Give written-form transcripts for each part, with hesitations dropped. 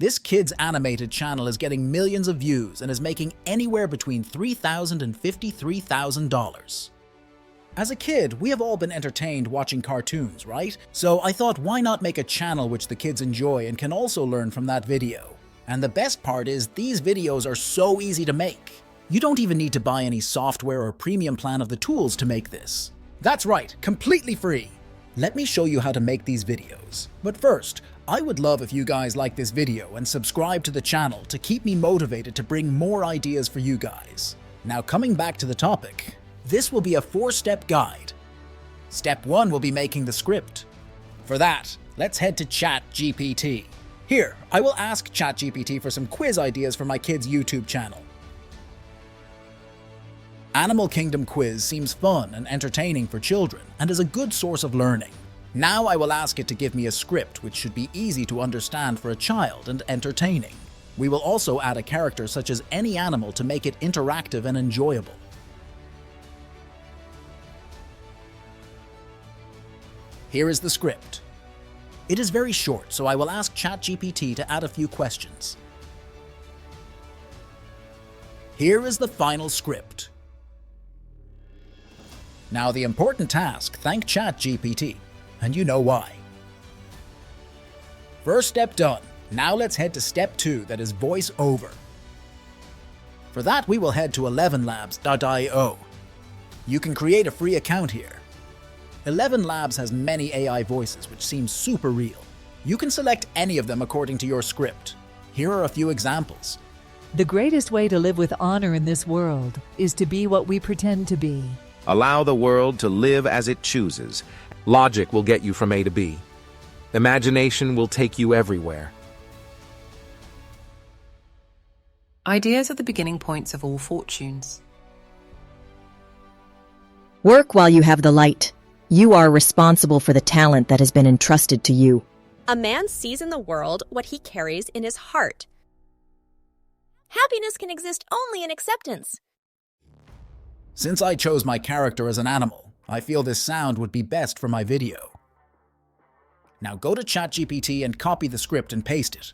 This kid's animated channel is getting millions of views and is making anywhere between $3,000 and $53,000. As a kid, we have all been entertained watching cartoons, right? So I thought, why not make a channel which the kids enjoy and can also learn from that video? And the best part is, these videos are so easy to make. You don't even need to buy any software or premium plan of the tools to make this. That's right, completely free. Let me show you how to make these videos. But first, I would love if you guys like this video and subscribe to the channel to keep me motivated to bring more ideas for you guys. Now coming back to the topic, this will be a 4-step guide. Step 1 will be making the script. For that, let's head to ChatGPT. Here, I will ask ChatGPT for some quiz ideas for my kids' YouTube channel. Animal Kingdom quiz seems fun and entertaining for children and is a good source of learning. Now I will ask it to give me a script which should be easy to understand for a child and entertaining. We will also add a character such as any animal to make it interactive and enjoyable. Here is the script. It is very short, so I will ask ChatGPT to add a few questions. Here is the final script. Now the important task, thank ChatGPT, and you know why. First step done. Now let's head to step 2, that is voice over. For that we will head to 11labs.io. You can create a free account here. 11 Labs has many AI voices which seem super real. You can select any of them according to your script. Here are a few examples. The greatest way to live with honor in this world is to be what we pretend to be. Allow the world to live as it chooses. Logic will get you from A to B. Imagination will take you everywhere. Ideas are the beginning points of all fortunes. Work while you have the light. You are responsible for the talent that has been entrusted to you. A man sees in the world what he carries in his heart. Happiness can exist only in acceptance. Since I chose my character as an animal, I feel this sound would be best for my video. Now go to ChatGPT and copy the script and paste it.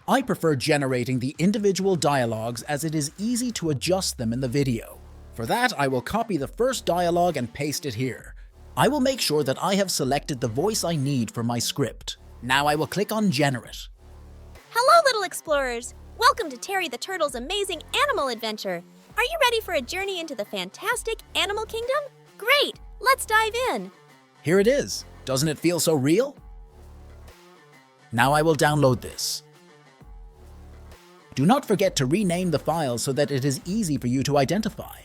I prefer generating the individual dialogues as it is easy to adjust them in the video. For that, I will copy the first dialogue and paste it here. I will make sure that I have selected the voice I need for my script. Now I will click on Generate. Hello, little explorers! Welcome to Terry the Turtle's amazing animal adventure. Are you ready for a journey into the fantastic animal kingdom? Great! Let's dive in! Here it is. Doesn't it feel so real? Now I will download this. Do not forget to rename the file so that it is easy for you to identify.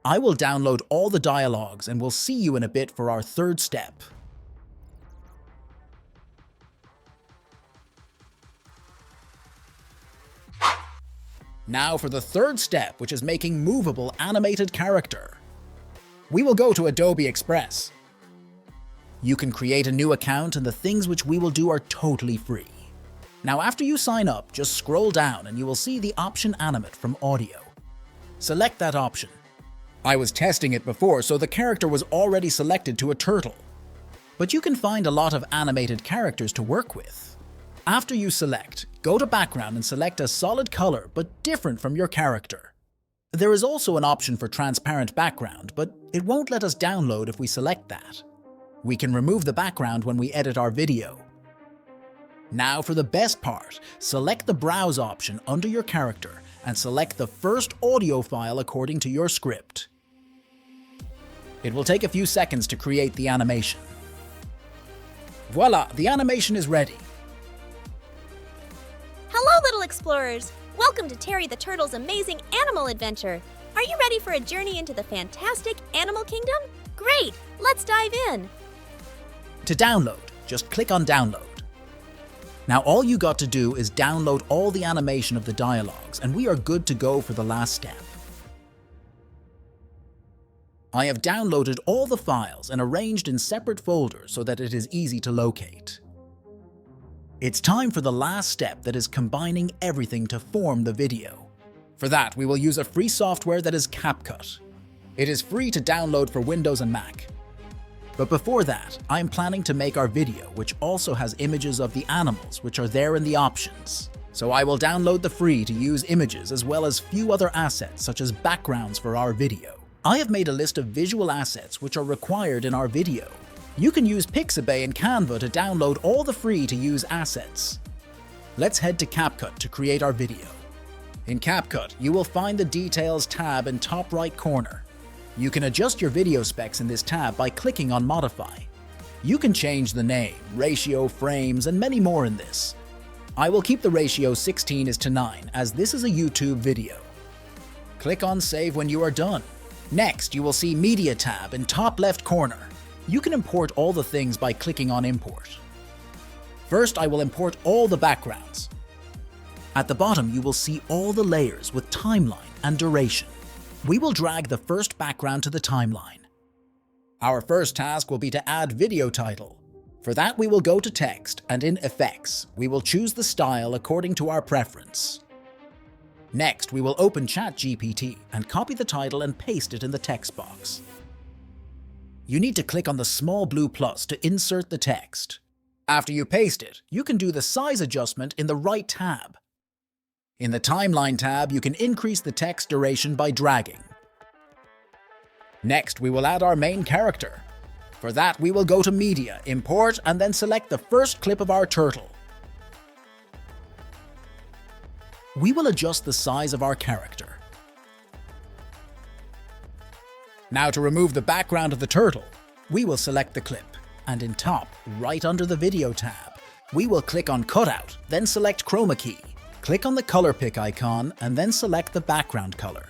I will download all the dialogues and we'll see you in a bit for our third step. Now for the third step, which is making movable animated character. We will go to Adobe Express. You can create a new account and the things which we will do are totally free. Now after you sign up, just scroll down and you will see the option Animate from Audio. Select that option. I was testing it before, so the character was already selected to a turtle. But you can find a lot of animated characters to work with. After you select, go to Background and select a solid color but different from your character. There is also an option for transparent background, but it won't let us download if we select that. We can remove the background when we edit our video. Now for the best part, select the Browse option under your character and select the first audio file according to your script. It will take a few seconds to create the animation. Voila, the animation is ready. Hello, little explorers! Welcome to Terry the Turtle's amazing animal adventure. Are you ready for a journey into the fantastic animal kingdom? Great! Let's dive in! To download, just click on Download. Now all you got to do is download all the animation of the dialogues and we are good to go for the last step. I have downloaded all the files and arranged in separate folders so that it is easy to locate. It's time for the last step, that is combining everything to form the video. For that, we will use a free software that is CapCut. It is free to download for Windows and Mac. But before that, I'm planning to make our video, which also has images of the animals which are there in the options. So I will download the free-to-use images as well as few other assets such as backgrounds for our video. I have made a list of visual assets which are required in our video. You can use Pixabay and Canva to download all the free-to-use assets. Let's head to CapCut to create our video. In CapCut, you will find the Details tab in top right corner. You can adjust your video specs in this tab by clicking on Modify. You can change the name, ratio, frames, and many more in this. I will keep the ratio 16:9 as this is a YouTube video. Click on Save when you are done. Next, you will see Media tab in top left corner. You can import all the things by clicking on Import. First, I will import all the backgrounds. At the bottom, you will see all the layers with timeline and duration. We will drag the first background to the timeline. Our first task will be to add video title. For that, we will go to Text, and in Effects, we will choose the style according to our preference. Next, we will open ChatGPT and copy the title and paste it in the text box. You need to click on the small blue plus to insert the text. After you paste it, you can do the size adjustment in the right tab. In the Timeline tab, you can increase the text duration by dragging. Next, we will add our main character. For that, we will go to Media, Import, and then select the first clip of our turtle. We will adjust the size of our character. Now to remove the background of the turtle, we will select the clip, and in top, right under the Video tab, we will click on Cutout, then select Chroma Key. Click on the color pick icon and then select the background color.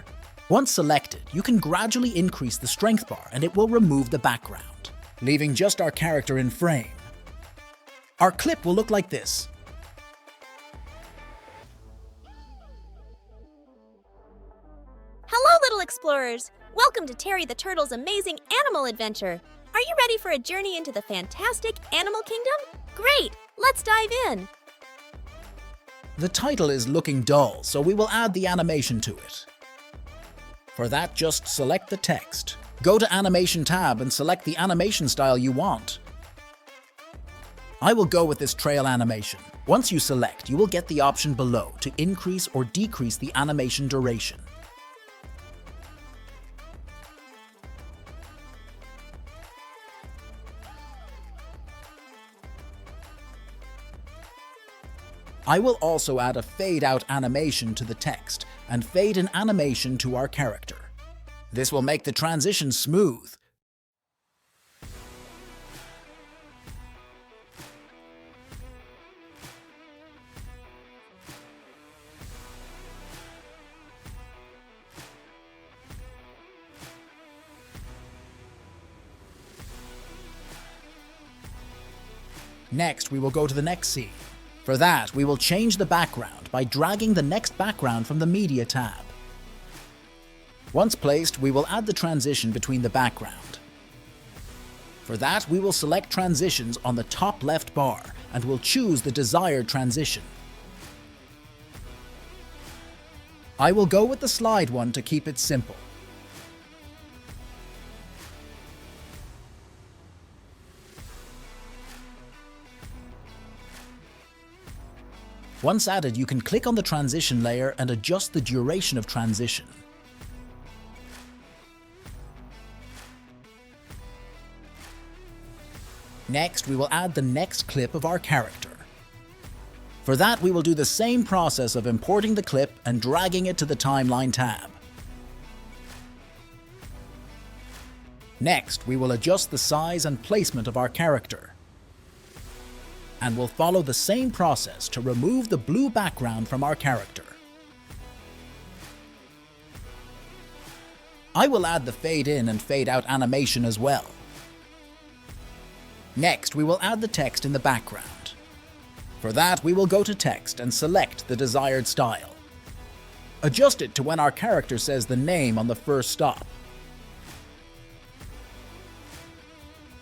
Once selected, you can gradually increase the strength bar and it will remove the background, leaving just our character in frame. Our clip will look like this. Hello, little explorers! Welcome to Terry the Turtle's amazing animal adventure. Are you ready for a journey into the fantastic animal kingdom? Great! Let's dive in! The title is looking dull, so we will add the animation to it. For that, just select the text. Go to Animation tab and select the animation style you want. I will go with this trail animation. Once you select, you will get the option below to increase or decrease the animation duration. I will also add a fade-out animation to the text and fade-in animation to our character. This will make the transition smooth. Next, we will go to the next scene. For that, we will change the background by dragging the next background from the Media tab. Once placed, we will add the transition between the background. For that, we will select Transitions on the top left bar and will choose the desired transition. I will go with the slide one to keep it simple. Once added, you can click on the transition layer and adjust the duration of transition. Next, we will add the next clip of our character. For that, we will do the same process of importing the clip and dragging it to the Timeline tab. Next, we will adjust the size and placement of our character. And we'll follow the same process to remove the blue background from our character. I will add the fade in and fade out animation as well. Next, we will add the text in the background. For that, we will go to Text and select the desired style. Adjust it to when our character says the name on the first stop.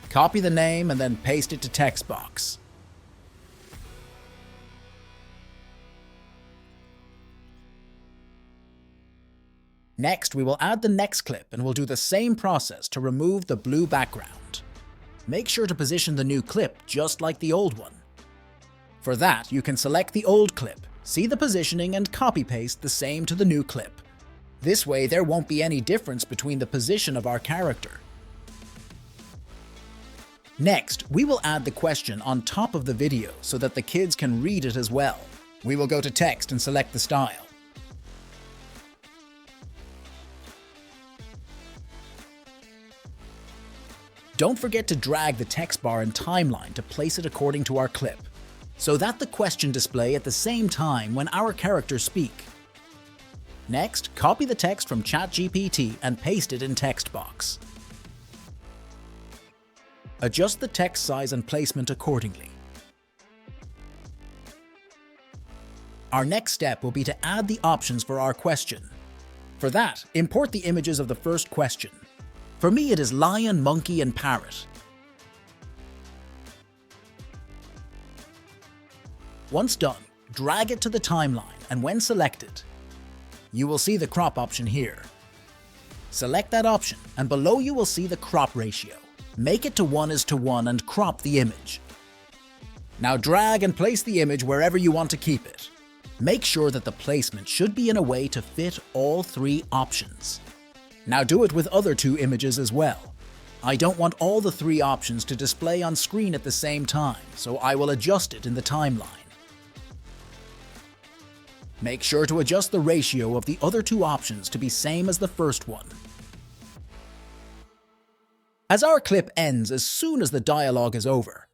Copy the name and then paste it to text box. Next, we will add the next clip and we'll do the same process to remove the blue background. make sure to position the new clip just like the old one. For that, you can select the old clip, see the positioning and copy-paste the same to the new clip. This way, there won't be any difference between the position of our character. Next, we will add the question on top of the video so that the kids can read it as well. We will go to text and select the style. Don't forget to drag the text bar and timeline to place it according to our clip, so that the question display at the same time when our characters speak. Next, copy the text from ChatGPT and paste it in text box. Adjust the text size and placement accordingly. Our next step will be to add the options for our question. For that, import the images of the first question. For me, it is lion, monkey, and parrot. Once done, drag it to the timeline, and when selected, you will see the crop option here. Select that option, and below you will see the crop ratio. Make it to 1:1 and crop the image. Now drag and place the image wherever you want to keep it. Make sure that the placement should be in a way to fit all three options. Now do it with other two images as well. I don't want all the three options to display on screen at the same time, so I will adjust it in the timeline. Make sure to adjust the ratio of the other two options to be same as the first one. As our clip ends as soon as the dialogue is over,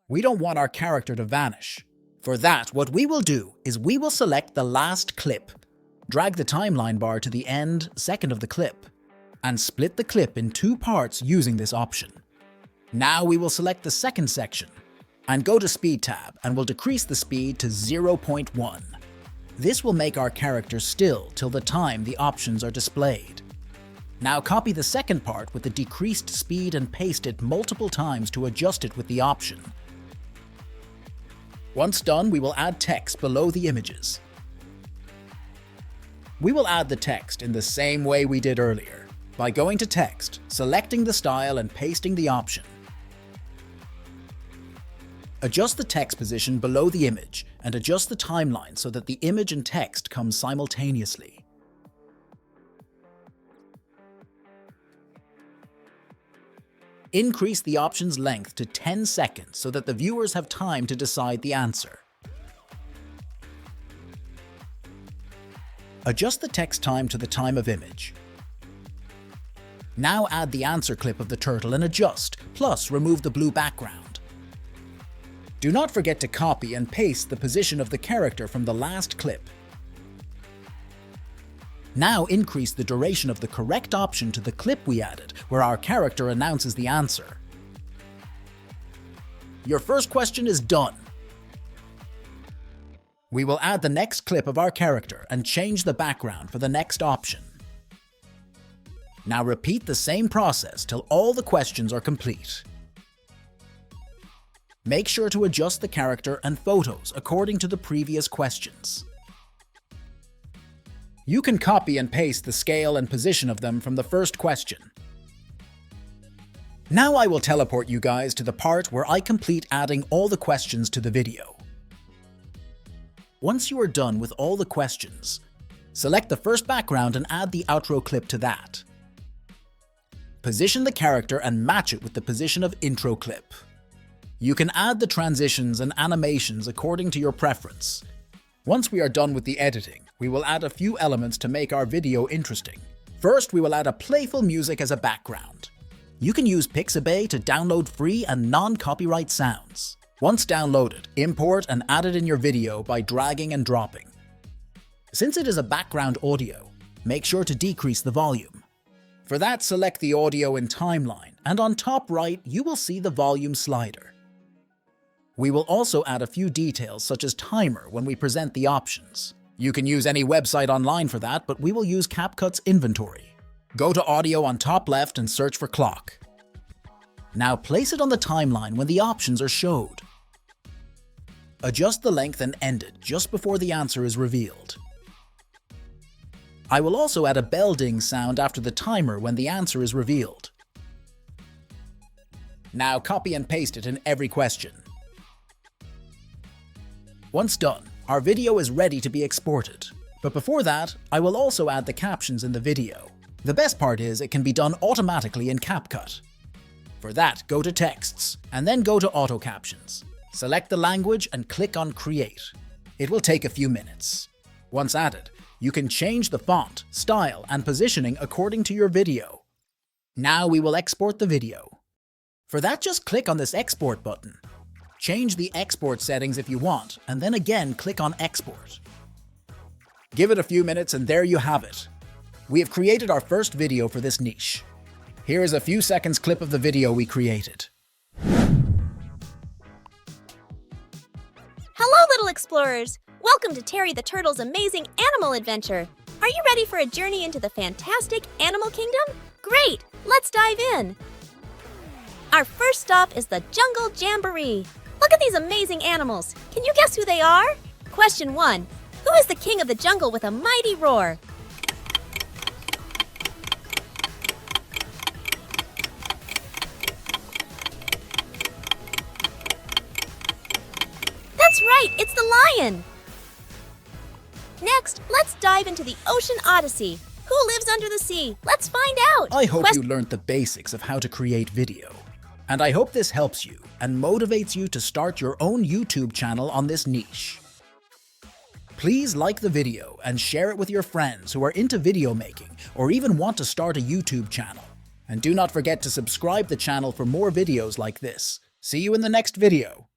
we don't want our character to vanish. For that, what we will do is we will select the last clip, drag the timeline bar to the end second of the clip, and split the clip in two parts using this option. Now we will select the second section and go to Speed tab and will decrease the speed to 0.1. This will make our character still till the time the options are displayed. Now copy the second part with the decreased speed and paste it multiple times to adjust it with the option. Once done, we will add text below the images. We will add the text in the same way we did earlier, by going to text, selecting the style and pasting the option. Adjust the text position below the image and adjust the timeline so that the image and text come simultaneously. Increase the option's length to 10 seconds so that the viewers have time to decide the answer. Adjust the text time to the time of image. Now add the answer clip of the turtle and adjust, plus remove the blue background. Do not forget to copy and paste the position of the character from the last clip. Now increase the duration of the correct option to the clip we added, where our character announces the answer. Your first question is done. We will add the next clip of our character and change the background for the next option. Now repeat the same process till all the questions are complete. Make sure to adjust the character and photos according to the previous questions. You can copy and paste the scale and position of them from the first question. Now I will teleport you guys to the part where I complete adding all the questions to the video. Once you are done with all the questions, select the first background and add the outro clip to that. Position the character and match it with the position of intro clip. You can add the transitions and animations according to your preference. Once we are done with the editing, we will add a few elements to make our video interesting. First, we will add a playful music as a background. You can use Pixabay to download free and non-copyright sounds. Once downloaded, import and add it in your video by dragging and dropping. Since it is a background audio, make sure to decrease the volume. For that, select the audio in timeline, and on top right, you will see the volume slider. We will also add a few details such as timer when we present the options. You can use any website online for that, but we will use CapCut's inventory. Go to audio on top left and search for clock. Now place it on the timeline when the options are showed. Adjust the length and end it just before the answer is revealed. I will also add a bell ding sound after the timer when the answer is revealed. Now copy and paste it in every question. Once done, our video is ready to be exported. But before that, I will also add the captions in the video. The best part is it can be done automatically in CapCut. For that, go to Texts, and then go to Auto Captions. Select the language and click on Create. It will take a few minutes. Once added, you can change the font, style, and positioning according to your video. Now we will export the video. For that, just click on this Export button. Change the export settings if you want, and then again click on Export. Give it a few minutes and there you have it. We have created our first video for this niche. Here is a few seconds clip of the video we created. Hello, little explorers! Welcome to Terry the Turtle's amazing animal adventure. Are you ready for a journey into the fantastic animal kingdom? Great! Let's dive in! Our first stop is the Jungle Jamboree. Look at these amazing animals. Can you guess who they are? Question 1. Who is the king of the jungle with a mighty roar? That's right, it's the lion! Next, let's dive into the Ocean Odyssey. Who lives under the sea? Let's find out! I hope you learned the basics of how to create video. And I hope this helps you and motivates you to start your own YouTube channel on this niche. Please like the video and share it with your friends who are into video making or even want to start a YouTube channel. And do not forget to subscribe the channel for more videos like this. See you in the next video.